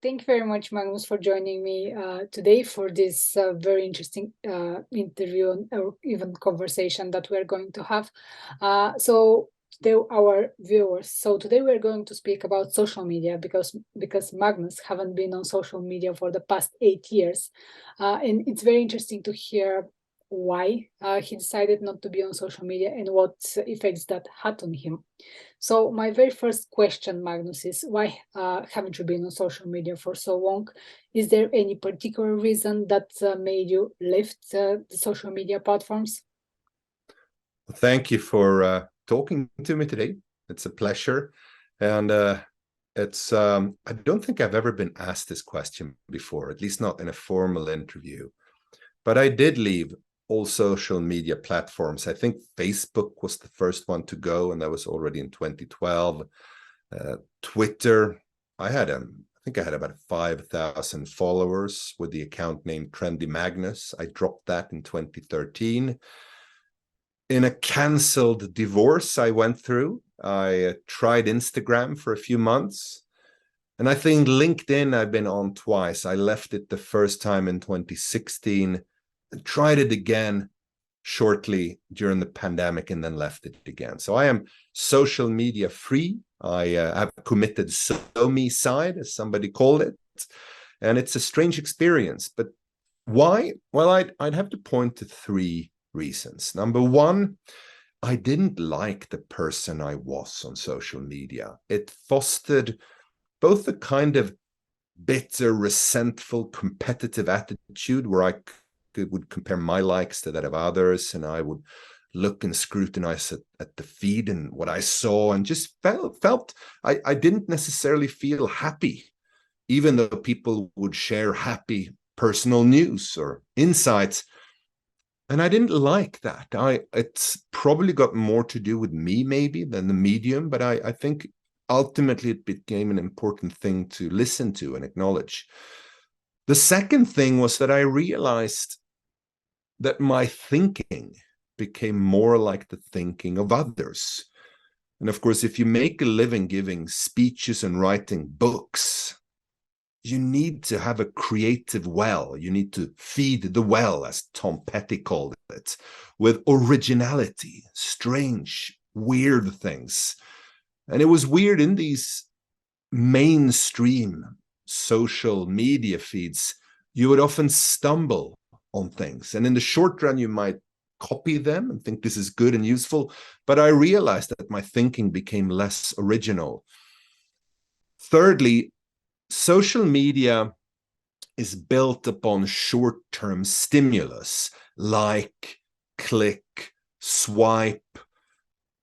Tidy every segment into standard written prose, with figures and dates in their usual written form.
Thank you very much, Magnus, for joining me today for this very interesting interview or even conversation that we're going to have. So today, our viewers. So today we're going to speak about social media because Magnus haven't been on social media for the past 8 years, and it's very interesting to hear why he decided not to be on social media and what effects that had on him. So my very first question, Magnus, is why haven't you been on social media for so long? Is there any particular reason that made you left the social media platforms? Thank you for talking to me today. It's a pleasure. And I don't think I've ever been asked this question before, at least not in a formal interview. But I did leave all social media platforms. I think Facebook was the first one to go, and that was already in 2012. Twitter, I think I had about 5,000 followers with the account name Trendy Magnus. I dropped that in 2013. In a canceled divorce I went through, I tried Instagram for a few months. And I think LinkedIn I've been on twice. I left it the first time in 2016 and tried it again shortly during the pandemic and then left it again. So I am social media free. I have committed SoMe-cide, as somebody called it. And it's a strange experience. But why? Well, I'd have to point to three reasons. Number one, I didn't like the person I was on social media. It fostered both the kind of bitter, resentful, competitive attitude where I would compare my likes to that of others, and I would look and scrutinize at the feed and what I saw, and just felt I didn't necessarily feel happy, even though people would share happy personal news or insights. And I didn't like that. It's probably got more to do with me maybe than the medium, but I think ultimately it became an important thing to listen to and acknowledge. The second thing was that I realized that my thinking became more like the thinking of others. And of course, if you make a living giving speeches and writing books, you need to have a creative well. You need to feed the well, as Tom Petty called it, with originality, strange, weird things. And it was weird in these mainstream social media feeds, you would often stumble on things. And in the short run, you might copy them and think this is good and useful. But I realized that my thinking became less original. Thirdly, social media is built upon short-term stimulus, like, click, swipe,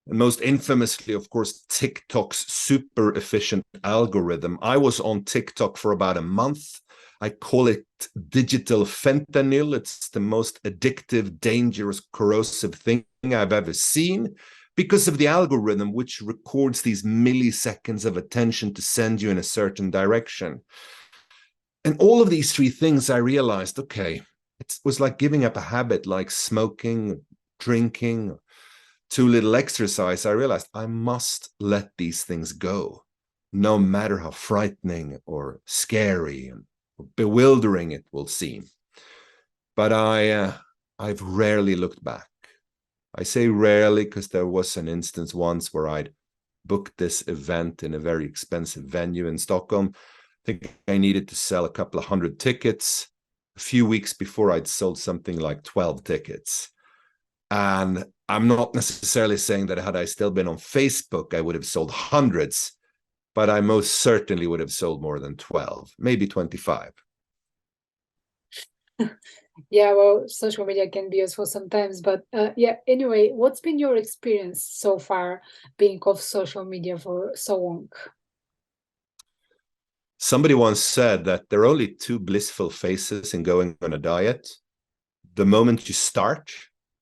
and most infamously, of course, TikTok's super efficient algorithm. I was on TikTok for about a month. I call it digital fentanyl. It's the most addictive, dangerous, corrosive thing I've ever seen because of the algorithm, which records these milliseconds of attention to send you in a certain direction. And all of these three things, I realized, okay, it was like giving up a habit like smoking, drinking, too little exercise. I realized I must let these things go, no matter how frightening or scary and bewildering it will seem. But I've rarely looked back. I say rarely because there was an instance once where I'd booked this event in a very expensive venue in Stockholm. I think I needed to sell a couple of 100 tickets. A few weeks before, I'd sold something like 12 tickets. And I'm not necessarily saying that had I still been on Facebook, I would have sold hundreds, but I most certainly would have sold more than 12, maybe 25. Yeah, well, social media can be useful sometimes, but yeah, anyway, what's been your experience so far being off social media for so long? Somebody once said that there are only two blissful phases in going on a diet. The moment you start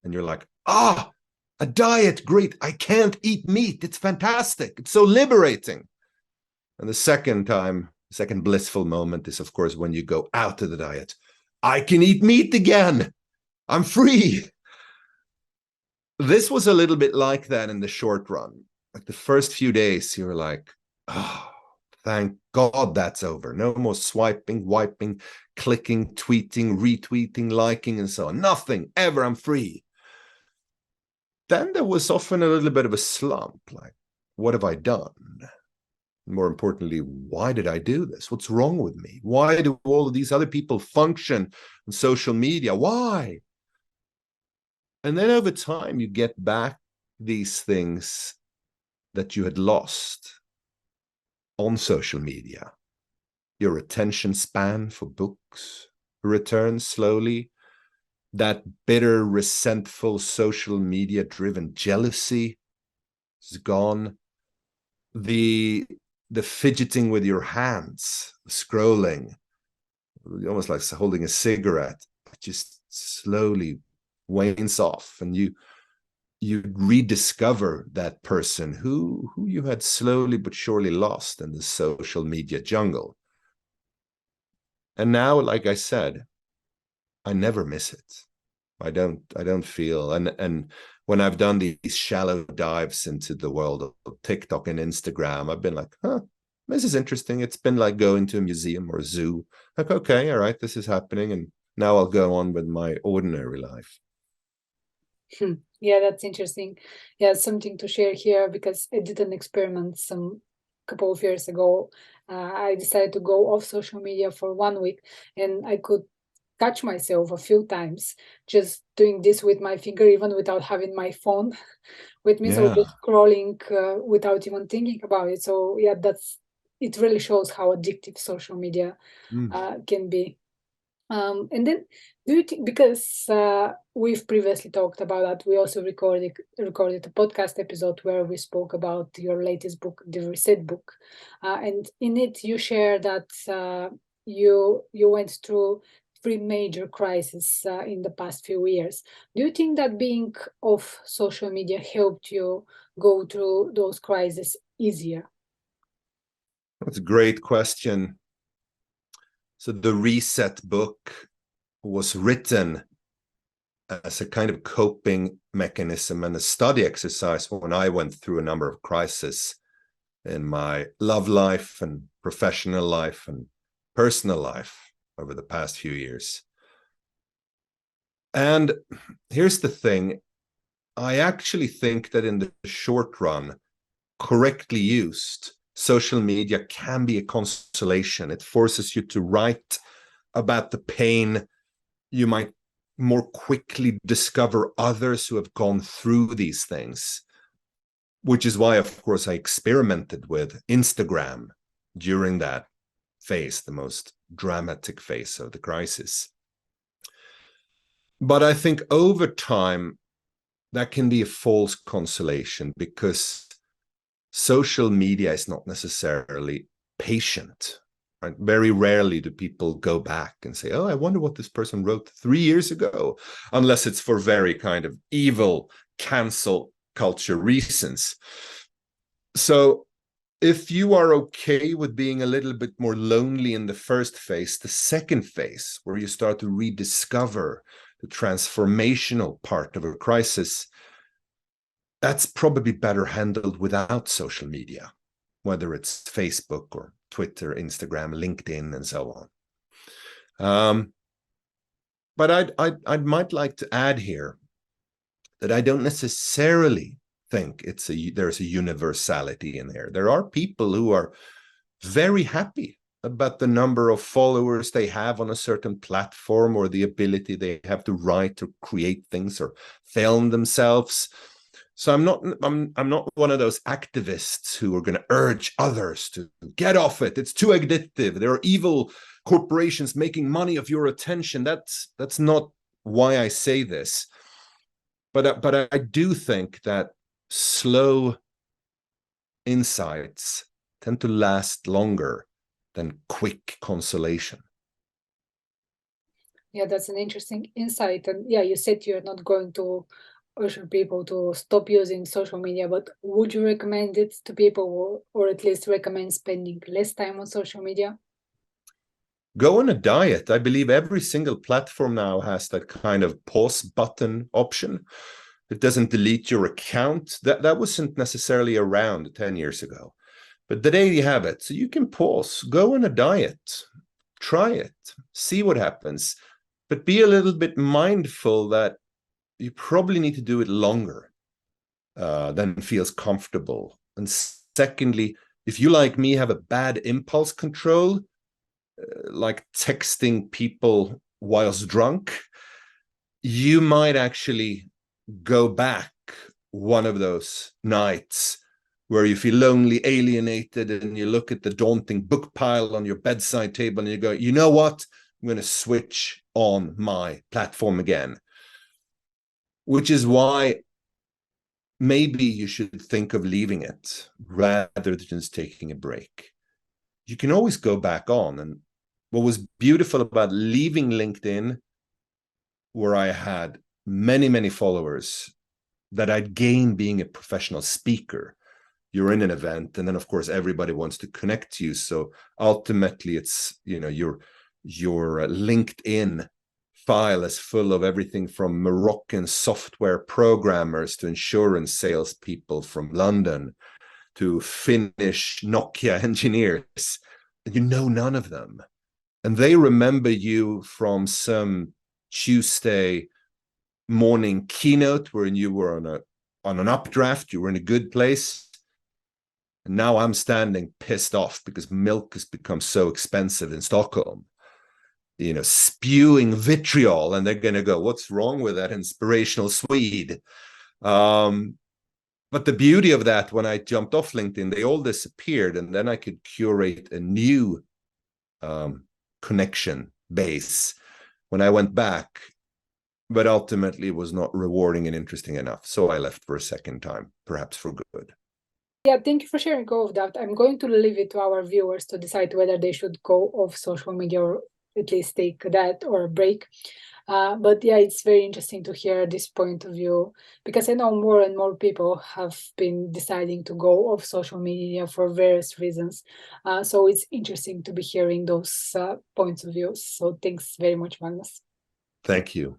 and you're like, a diet, great, I can't eat meat, it's fantastic, it's so liberating. And the second blissful moment is, of course, when you go out of the diet. I can eat meat again. I'm free. This was a little bit like that in the short run. Like the first few days, you're like, oh, Thank God that's over. No more swiping, wiping, clicking, tweeting, retweeting, liking, and so on. Nothing ever. I'm free. Then there was often a little bit of a slump, like, what have I done? More importantly, why did I do this? What's wrong with me? Why do all of these other people function on social media? Why? And then over time, you get back these things that you had lost on social media. Your attention span for books returns slowly. That bitter, resentful, social media-driven jealousy is gone. The fidgeting with your hands, scrolling, almost like holding a cigarette, just slowly wanes off, and you rediscover that person who you had slowly but surely lost in the social media jungle. And now, like I said, I never miss it. I don't feel, and when I've done these shallow dives into the world of TikTok and Instagram, I've been like, this is interesting. It's been like going to a museum or a zoo. Like, okay, all right, this is happening, and now I'll go on with my ordinary life. Yeah, that's interesting. Yeah, something to share here, because I did an experiment some couple of years ago. I decided to go off social media for 1 week, and I could catch myself a few times just doing this with my finger, even without having my phone with me. So just scrolling without even thinking about it. So yeah, it really shows how addictive social media can be. And then, do you think, because we've previously talked about that, we also recorded a podcast episode where we spoke about your latest book, the Reset book, and in it you share that you went through 3 major crises in the past few years. Do you think that being off social media helped you go through those crises easier? That's a great question. So the Reset book was written as a kind of coping mechanism and a study exercise when I went through a number of crises in my love life and professional life and personal life over the past few years. And here's the thing. I actually think that in the short run, correctly used, social media can be a consolation. It forces you to write about the pain. You might more quickly discover others who have gone through these things, which is why, of course, I experimented with Instagram during that phase, the most dramatic phase of the crisis. But I think over time, that can be a false consolation, because social media is not necessarily patient. Right? Very rarely do people go back and say, oh, I wonder what this person wrote 3 years ago, unless it's for very kind of evil cancel culture reasons. So if you are okay with being a little bit more lonely in the first phase, the second phase, where you start to rediscover the transformational part of a crisis, that's probably better handled without social media, whether it's Facebook or Twitter, Instagram, LinkedIn, and so on. But I might like to add here that I don't necessarily think there's a universality in there. There are people who are very happy about the number of followers they have on a certain platform, or the ability they have to write or create things or film themselves. So I'm not one of those activists who are going to urge others to get off it. It's too addictive. There are evil corporations making money of your attention. That's not why I say this. But I do think that slow insights tend to last longer than quick consolation. Yeah, that's an interesting insight. And yeah, you said you're not going to urge people to stop using social media, but would you recommend it to people, or at least recommend spending less time on social media? Go on a diet. I believe every single platform now has that kind of pause button option. It doesn't delete your account. That wasn't necessarily around 10 years ago. But today you have it. So you can pause, go on a diet, try it, see what happens. But be a little bit mindful that you probably need to do it longer than feels comfortable. And secondly, if you, like me, have a bad impulse control, like texting people whilst drunk, you might actually go back one of those nights where you feel lonely, alienated, and you look at the daunting book pile on your bedside table and you go, you know what? I'm going to switch on my platform again. Which is why maybe you should think of leaving it rather than just taking a break. You can always go back on. And what was beautiful about leaving LinkedIn, where I had many, many followers that I'd gained being a professional speaker. You're in an event, and then of course everybody wants to connect to you. So ultimately, it's, you know, your LinkedIn file is full of everything from Moroccan software programmers to insurance salespeople from London to Finnish Nokia engineers. And you know none of them, and they remember you from some Tuesday morning keynote where you were on an updraft, you were in a good place. And now I'm standing pissed off because milk has become so expensive in Stockholm, you know, spewing vitriol, and they're going to go, what's wrong with that inspirational Swede? But the beauty of that, when I jumped off LinkedIn, they all disappeared, and then I could curate a new connection base when I went back, but ultimately it was not rewarding and interesting enough. So I left for a second time, perhaps for good. Yeah, thank you for sharing all of that. I'm going to leave it to our viewers to decide whether they should go off social media or at least take that or a break. But yeah, it's very interesting to hear this point of view, because I know more and more people have been deciding to go off social media for various reasons. So it's interesting to be hearing those points of view. So thanks very much, Magnus. Thank you.